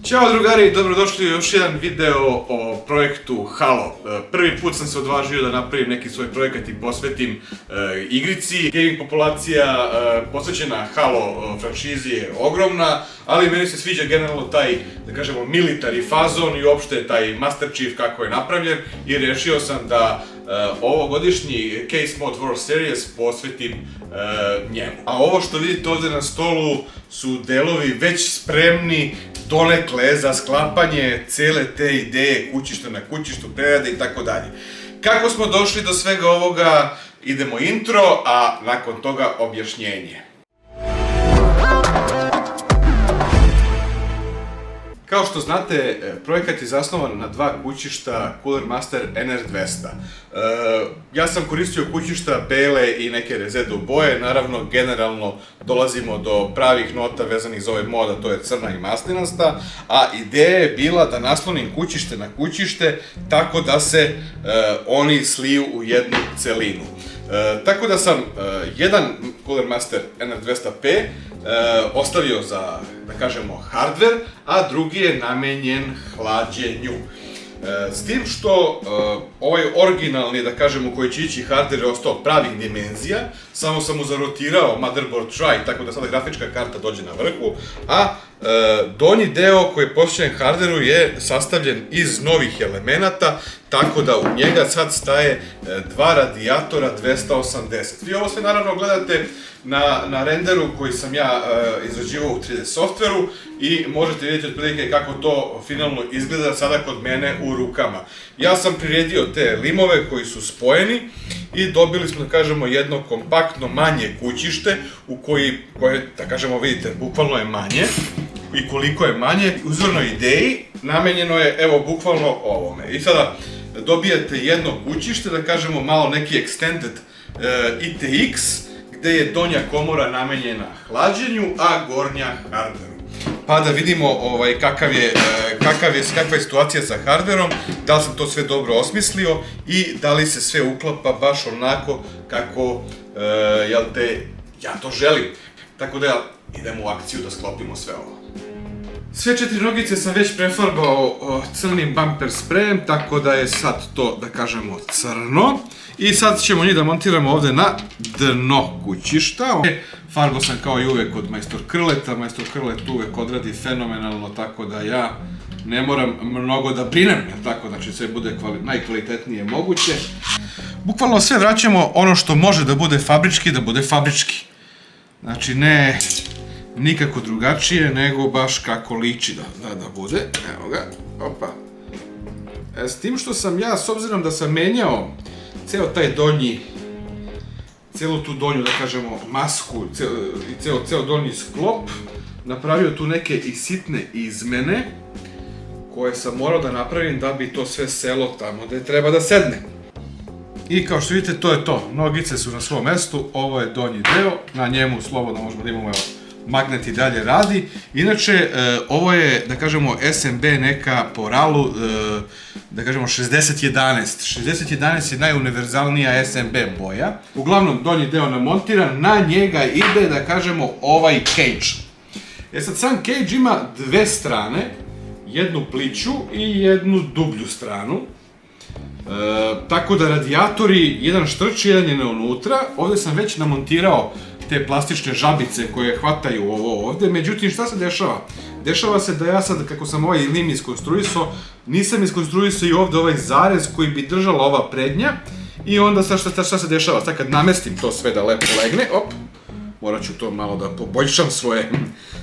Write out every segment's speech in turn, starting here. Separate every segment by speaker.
Speaker 1: Ćao drugari, dobrodošli u još jedan video o projektu Halo. Prvi put sam se odvažio da napravim neki svoj projekat i posvetim igrici. Gaming populacija posvećena Halo franšizi je ogromna, ali meni se sviđa generalno taj, da kažemo, military fazon i uopšte taj Master Chief kako je napravljen i rešio sam da ovogodišnji Case Mod World Series posvetim njemu. A ovo što vidite ovde na stolu su delovi već spremni donekle za sklapanje cele te ideje kućišta na kućištu, prerade i tako dalje. Kako smo došli do svega ovoga, idemo intro, a nakon toga objašnjenje. Kao što znate, projekat je zasnovan na dva kućišta Cooler Master NR200. Ja sam koristio kućišta bele i neke rezedu boje, naravno generalno dolazimo do pravih nota vezanih za ovaj mod, a to je crna i maslinasta, a ideja je bila da naslonim kućište na kućište tako da se oni sliju u jednu celinu. Tako da sam jedan Cooler Master NR200P ostavio za, da kažemo, hardware, a drugi je namenjen hlađenju. S tim što ovaj originalni, da kažemo, koji će ići hardware je ostao pravih dimenzija, samo sam mu zarotirao motherboard tray, tako da sada grafička karta dođe na vrhu, a donji deo koji je posvećen hardwareu je sastavljen iz novih elemenata, tako da u njega sad staje dva radijatora 280. Vi ovo sve naravno gledate na renderu koji sam ja izrađivao u 3D softveru i možete vidjeti otprilike kako to finalno izgleda sada kod mene u rukama. Ja sam priredio te limove koji su spojeni i dobili smo, da kažemo, jedno kompaktno manje kućište u koje, da kažemo, vidite, bukvalno je manje. I koliko je manje, uzornoj ideji, namenjeno je, evo, bukvalno ovome. I sada dobijate jedno kućište, da kažemo, malo neki extended ITX, gde je donja komora namenjena hlađenju, a gornja hardwareu. Pa da vidimo kakva je situacija sa hardwareom, da li sam to sve dobro osmislio i da li se sve uklapa baš onako kako, ja to želim. Tako da idemo u akciju da sklopimo sve ovo. Sve četiri nogice sam već prefarbao crnim bumper sprayem, tako da je sad to, da kažemo, crno. I sad ćemo njih da montiramo ovde na dno kućišta. Farbao sam kao i uvek od Majstor Krleta, Majstor Krlet uvek odradi fenomenalno, tako da ja ne moram mnogo da brinem, tako znači sve bude najkvalitetnije moguće. Bukvalno sve vraćamo ono što može da bude fabrički, da bude fabrički. Znači ne nikako drugačije, nego baš kako liči da bude. Evo ga, opa. S tim što sam ja, s obzirom da sam menjao ceo taj donji, celu tu donju, da kažemo, masku i ceo donji sklop, napravio tu neke i sitne izmene koje sam morao da napravim da bi to sve selo tamo gde treba da sedne. I kao što vidite, to je to. Nogice su na svom mestu, ovo je donji deo, na njemu slobodno možemo da imamo, evo, magnet i dalje radi. Inače, ovo je, da kažemo, SMB neka po RAL-u, da kažemo 6011. 6011 je najuniverzalnija SMB boja. Uglavnom, donji deo namontiran, na njega ide, da kažemo, ovaj cage. Sad, sam cage ima dve strane, jednu pliću i jednu dublju stranu. Tako da radijatori, jedan štrči, jedan je unutra. Ovde sam već namontirao te plastične žabice koje hvataju ovo ovde, međutim šta se dešava? Dešava se da ja sad, kako sam ovaj lim iskonstruisao, nisam iskonstruisao i ovde ovaj zarez koji bi držala ova prednja i onda sad šta se dešava? Sad kad namestim to sve da lepo legne, op, morat ću to malo da poboljšam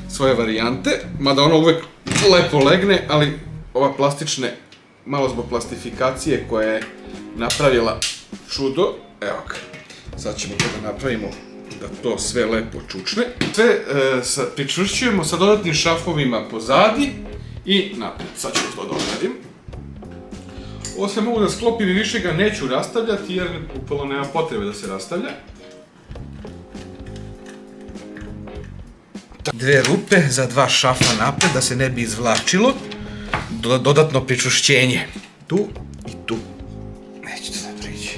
Speaker 1: svoje varijante, mada ono uvek lepo legne, ali ova plastične, malo zbog plastifikacije koja je napravila čudo, evo ga, sad ćemo to da napravimo da to sve lepo čučne. Sve pričvršćujemo sa dodatnim šrafovima pozadi i napred. Sad ću to da odradim. Ovo sve mogu da sklopim i više ga neću rastavljati jer upalo nema potrebe da se rastavlja. Dve rupe za dva šafa napred da se ne bi izvlačilo. Dodatno pričvršćenje. Tu i tu. Neće to da priđe.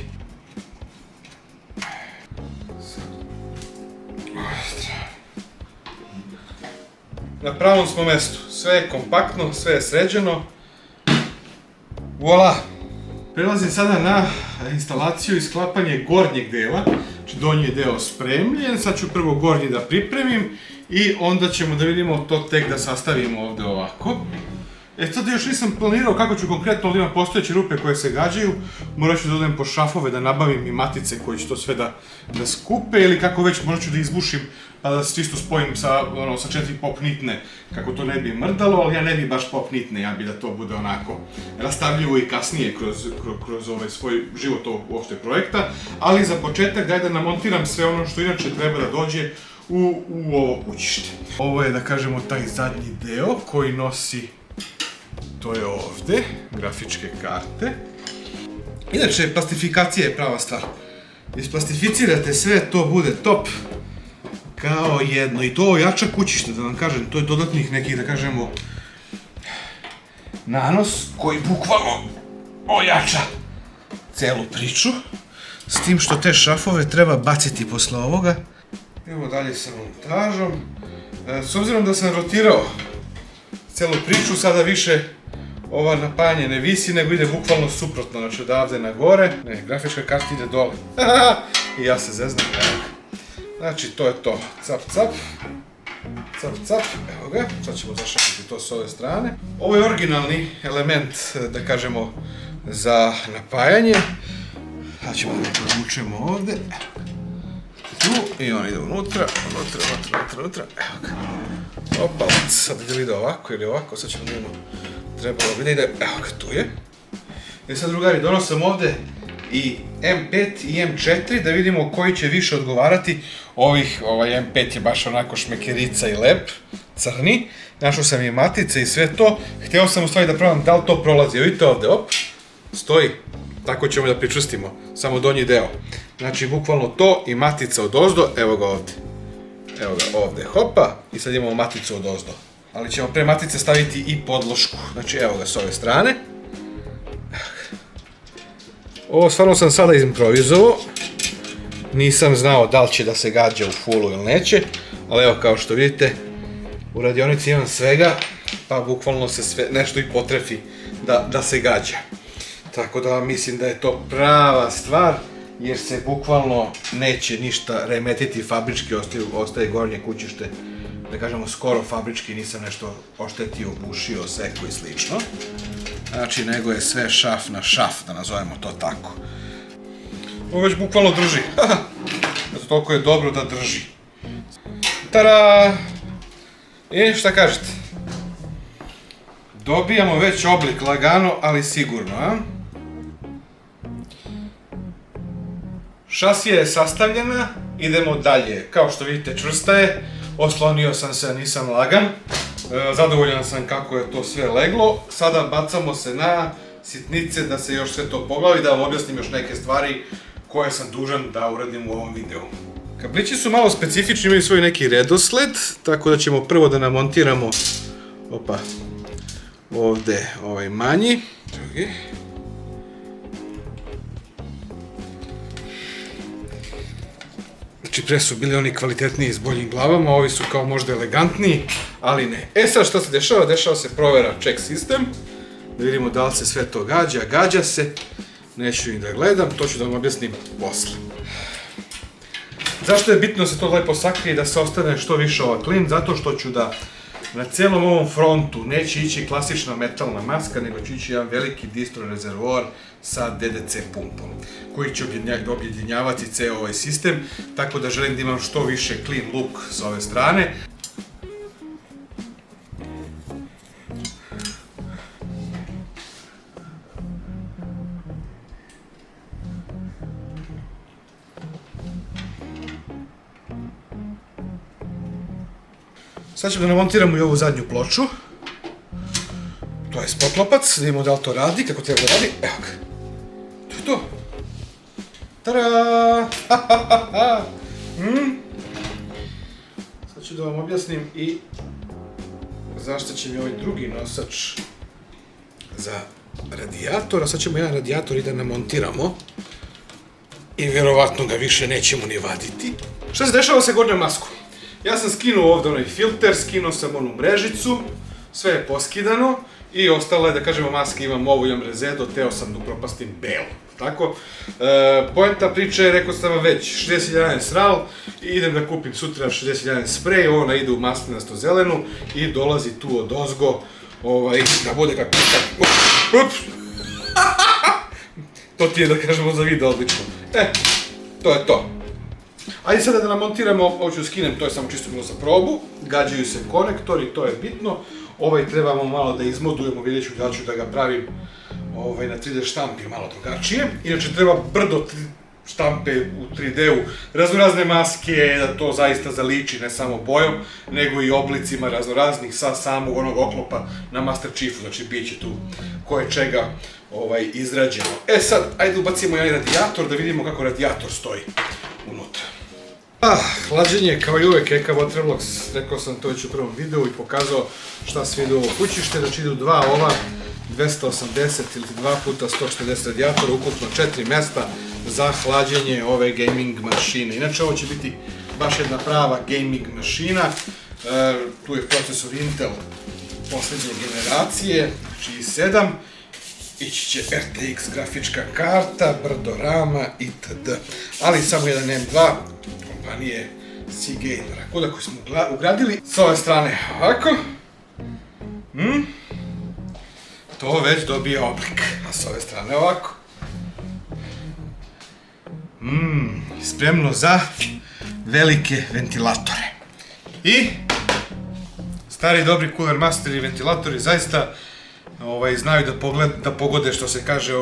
Speaker 1: Na pravom smo mestu. sve je kompaktno, sve je sređeno. Voila! Prelazim sada na instalaciju i sklapanje gornjeg dela. Znači donji je deo spremljen, sad ću prvo gornji da pripremim i onda ćemo da vidimo to tek da sastavimo ovde ovako. Sad još nisam planirao kako ću konkretno, ovdje imam postojeće rupe koje se gađaju, morat ću da odem po šrafove da nabavim i matice koje će to sve da skupe ili kako već morat ću da izbušim pa da se čisto spojim sa 4 pop nitne kako to ne bi mrdalo, ali ja ne bi baš pop nitne, ja bi da to bude onako rastavljivo i kasnije kroz ovaj svoj život ovog uopšte projekta, ali za početak daj da namontiram sve ono što inače treba da dođe u ovo kućište. Ovo je da kažemo taj zadnji deo koji nosi, to je ovde, grafičke karte. Inače, plastifikacija je prava stvar. Isplastificirate sve, to bude top. Kao jedno. I to ojača kućište, da vam kažem. To je dodatnih nekih, da kažemo, nanos koji bukvalno ojača celu priču. S tim što te šrafove treba baciti posle ovoga. Evo dalje sa montažom. S obzirom da sam rotirao celu priču, sada više ova napajanje ne visi, nego ide bukvalno suprotno, znači odavde na gore. Ne, grafička karta ide dole. I ja se zeznam. Znači, to je to. Cap, cap. Cap, cap. Evo ga. Sad ćemo zašapiti to s ove strane. Ovo je originalni element, da kažemo, za napajanje. Sad ćemo da podvučemo ovde. Tu. I on ide unutra. Unutra. Evo ga. Opa, sad da li ide ovako ili ovako. Sad ćemo da imamo. Trebalo bi da ide, evo ga, tu je. I sad, drugari, donosam ovde i M5 i M4 da vidimo koji će više odgovarati. Ovaj M5 je baš onako šmekerica i lep, crni. Našao sam i matice i sve to. Hteo sam u stvari da probam da li to prolazi. Vidite ovde, op, stoji. Tako ćemo da pričustimo, samo donji deo. Znači, bukvalno to i matica od ozdo, evo ga ovde. Evo ga ovde, hopa, i sad imamo maticu od ozdo. Ali ćemo pre matice staviti i podlošku. Znači, evo ga s ove strane. Ovo stvarno sam sada improvizovao. Nisam znao da li će da se gađa u fullu ili neće. Ali evo, kao što vidite, u radionici imam svega, pa bukvalno se sve nešto i potrefi da se gađa. Tako da mislim da je to prava stvar, jer se bukvalno neće ništa remetiti fabrički, ostaje gornje kućište, da kažemo skoro fabrički, nisam nešto oštetio, bušio, seko i slično. Znači, nego je sve šaf na šaf, da nazovemo to tako. Ovo već bukvalno drži. Zato toliko je dobro da drži. Tada! I šta kažete? Dobijamo već oblik lagano, ali sigurno, a? Šasija je sastavljena, idemo dalje. Kao što vidite, čvrsta je. Oslonio sam se, nisam lagan. Zadovoljan sam kako je to sve leglo. Sada bacamo se na sitnice da se još sve to poglavi, da vam objasnim još neke stvari koje sam dužan da uradim u ovom videu. Kablići su malo specifični, imaju svoj neki redosled, tako da ćemo prvo da namontiramo ovde ovaj manji. Drugi. Znači, pre su bili oni kvalitetniji s boljim glavama, ovi su kao možda elegantniji, ali ne. Sad šta se dešava? Dešava se provera check system, da vidimo da li se sve to gađa. Gađa se, neću ni da gledam, to ću da vam objasnim posle. Zašto je bitno da se to lepo sakrije i da se ostane što više ova klin? Zato što ću da na cijelom ovom frontu neće ići klasična metalna maska, nego će ići jedan veliki distro rezervoar sa DDC pumpom, koji će objedinjavati ceo ovaj sistem, tako da želim da imam što više clean look s ove strane. Sad ćemo da namontiramo i ovu zadnju ploču. To je spot lopac, da vidimo da li to radi, kako treba da radi. Evo ga. To je to. Tada! Sad ću da vam objasnim i zašto će mi ovaj drugi nosač za radijator, a sad ćemo jedan radijator i da namontiramo. I vjerovatno ga više nećemo ni vaditi. Šta se dešava sa gornjom maskom? Ja sam skinuo ovdje onaj filter, skinuo sam onu mrežicu, sve je poskidano i ostalo je, da kažemo, maske, imam ovu, imam rezedo, teo sam da upropastim belu. Tako, poenta priče je, rekao sam vam već, 6011 RAL, idem da kupim sutra 6011 sprej, ona ide u maslinasto zelenu i dolazi tu od ozgo, da bude kako... Ups! To ti je, da kažemo, za video odlično. To je to. Ajde sada da namontiramo, ovo ću skinem, to je samo čisto bilo za probu, gađaju se konektori, to je bitno. Trebamo malo da izmodujemo, vidjet ću da ću da ga pravim na 3D štampi malo drugačije. Inače treba brdo štampe u 3D-u, raznorazne maske, da to zaista zaliči ne samo bojom, nego i oblicima raznoraznih sa samog onog oklopa na Master Chiefu, znači bit će tu koje čega izrađeno. Sad, ajde ubacimo jedan radijator da vidimo kako radijator stoji unutra. Hlađenje, kao i uvek, Eka Waterblocks, rekao sam to već u prvom videu i pokazao šta sve ide u ovo kućište, znači idu dva ova 280 ili 2x140 radijatora, ukupno 4 mesta za hlađenje ove gaming mašine. Inače, ovo će biti baš jedna prava gaming mašina, tu je procesor Intel poslednje generacije, znači i7, ići će RTX grafička karta, brdo rama itd. Ali samo jedan M2 kompanije Seagate Rakuda koji smo ugradili. S ove strane ovako. To već dobije oblik, a s ove strane ovako. Spremno za velike ventilatore. I stari dobri Cooler Master i ventilatori zaista znaju da pogode, što se kaže,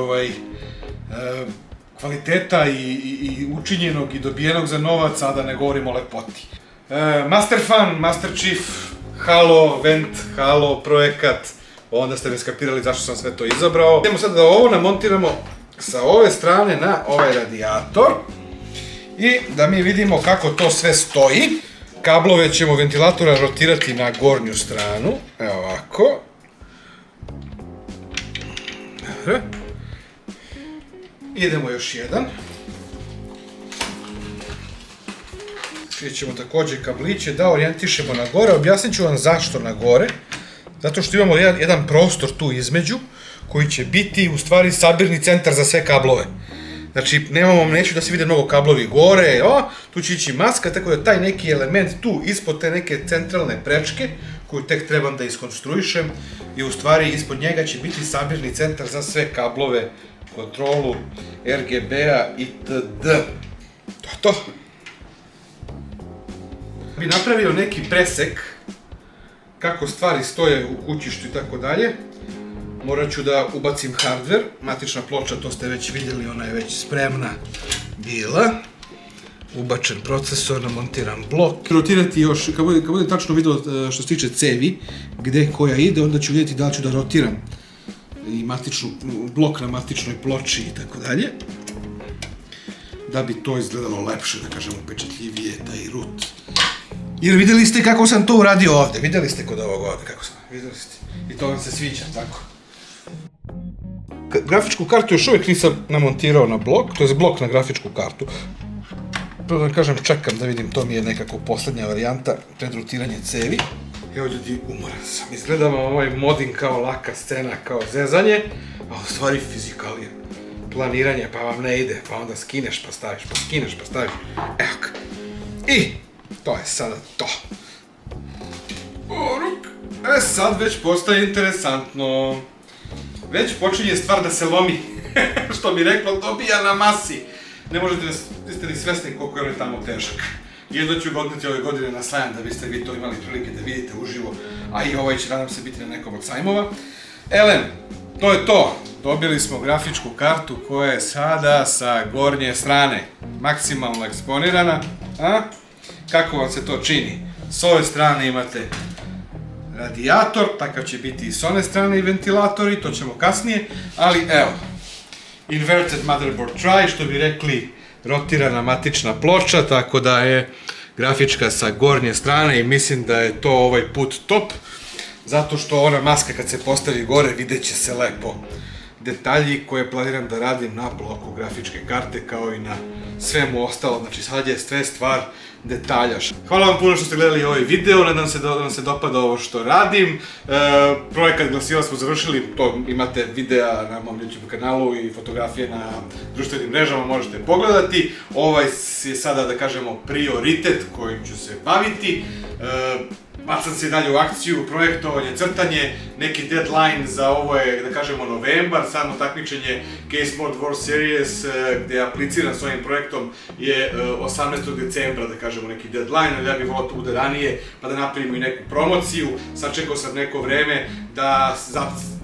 Speaker 1: kvaliteta i učinjenog i dobijenog za novac, a da ne govorimo o lepoti. Master Fan, Master Chief, Halo, Vent, Halo, projekat, onda ste me skapirali zašto sam sve to izabrao. Idemo sad da ovo namontiramo sa ove strane na ovaj radijator i da mi vidimo kako to sve stoji. Kablove ćemo ventilatora rotirati na gornju stranu, evo ovako. Idemo još jedan. Šlijet ćemo također kabliće da orijentišemo na gore. Objasnit ću vam zašto na gore. Zato što imamo jedan prostor tu između koji će biti u stvari sabirni centar za sve kablove. Znači, neću da se vide mnogo kablovi gore, tu će ići maska, tako da taj neki element tu ispod te neke centralne prečke koju tek trebam da iskonstruišem i u stvari ispod njega će biti sabirni centar za sve kablove, kontrolu, RGB-a itd. To je to. Bi napravio neki presek kako stvari stoje u kućištu i tako dalje. Morat ću da ubacim hardware, matična ploča, to ste već vidjeli, ona je već spremna bila. Ubačen procesor, namontiram blok. Rotirati još, kad bude tačno video što se tiče cevi, gde koja ide, onda ću vidjeti da li ću da rotiram i blok na matičnoj ploči i tako dalje. Da bi to izgledalo lepše, da kažem, upečatljivije, taj rut. Jer vidjeli ste kako sam to uradio ovde, vidjeli ste kod ovog ovde kako sam, vidjeli ste. I to vam se sviđa, tako. Grafičku kartu još uvijek nisam namontirao na blok, to je blok na grafičku kartu. Prvo da kažem, čekam da vidim, to mi je nekako poslednja varijanta pred rotiranje cevi. Evo ljudi, umoran sam. Izgleda vam ovaj modding kao laka scena, kao zezanje, a u stvari fizikalije. Planiranje, pa vam ne ide, pa onda skineš pa staviš, pa skineš pa staviš. Evo ga. I to je sada to. Sad već postaje interesantno. Već počinje stvar da se lomi. Što bi reklo, dobija na masi. Ne možete, niste ni svesni koliko je on tamo težak. Jedno ću ga odneti ove godine na sajam da biste vi to imali prilike da vidite uživo, a i ovaj će, nadam se, biti na nekom od sajmova. Elem, to je to. Dobili smo grafičku kartu koja je sada sa gornje strane maksimalno eksponirana. Kako vam se to čini? S ove strane imate radijator, takav će biti i s one strane i ventilatori, to ćemo kasnije, ali evo, inverted motherboard tray, što bi rekli rotirana matična ploča, tako da je grafička sa gornje strane i mislim da je to ovaj put top, zato što ona maska kad se postavi gore vidjet će se lepo detalji koje planiram da radim na bloku grafičke karte kao i na svemu ostalo, znači sad je sve stvar detalja. Hvala vam puno što ste gledali ovaj video, nadam se da vam se dopada ovo što radim. Projekat Glasila smo završili, to imate videa na mom YouTube kanalu i fotografije na društvenim mrežama, možete pogledati. Ovaj je sada, da kažemo, prioritet kojim ću se baviti. Bacam se dalje u akciju, projektovanje, crtanje, neki deadline za ovo je, da kažemo, novembar, samo takmičenje Case Mode World Series gde apliciram s ovim projektom je 18. decembra, da kažemo, neki deadline, ali ja bih volao to bude ranije, pa da napravimo i neku promociju. Sačekao sam neko vreme da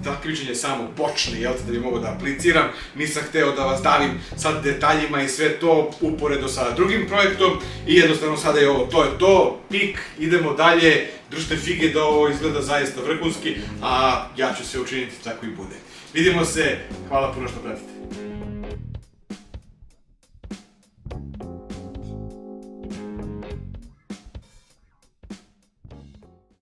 Speaker 1: takmičenje samo počne, jel te, da bi mogao da apliciram. Nisam hteo da vas davim sad detaljima i sve to uporedo sa drugim projektom i jednostavno sada je ovo, to je to, pik, idemo dalje, držite fige da ovo izgleda zaista vrhunski, a ja ću se učiniti tako i bude. Vidimo se, hvala puno što pratite.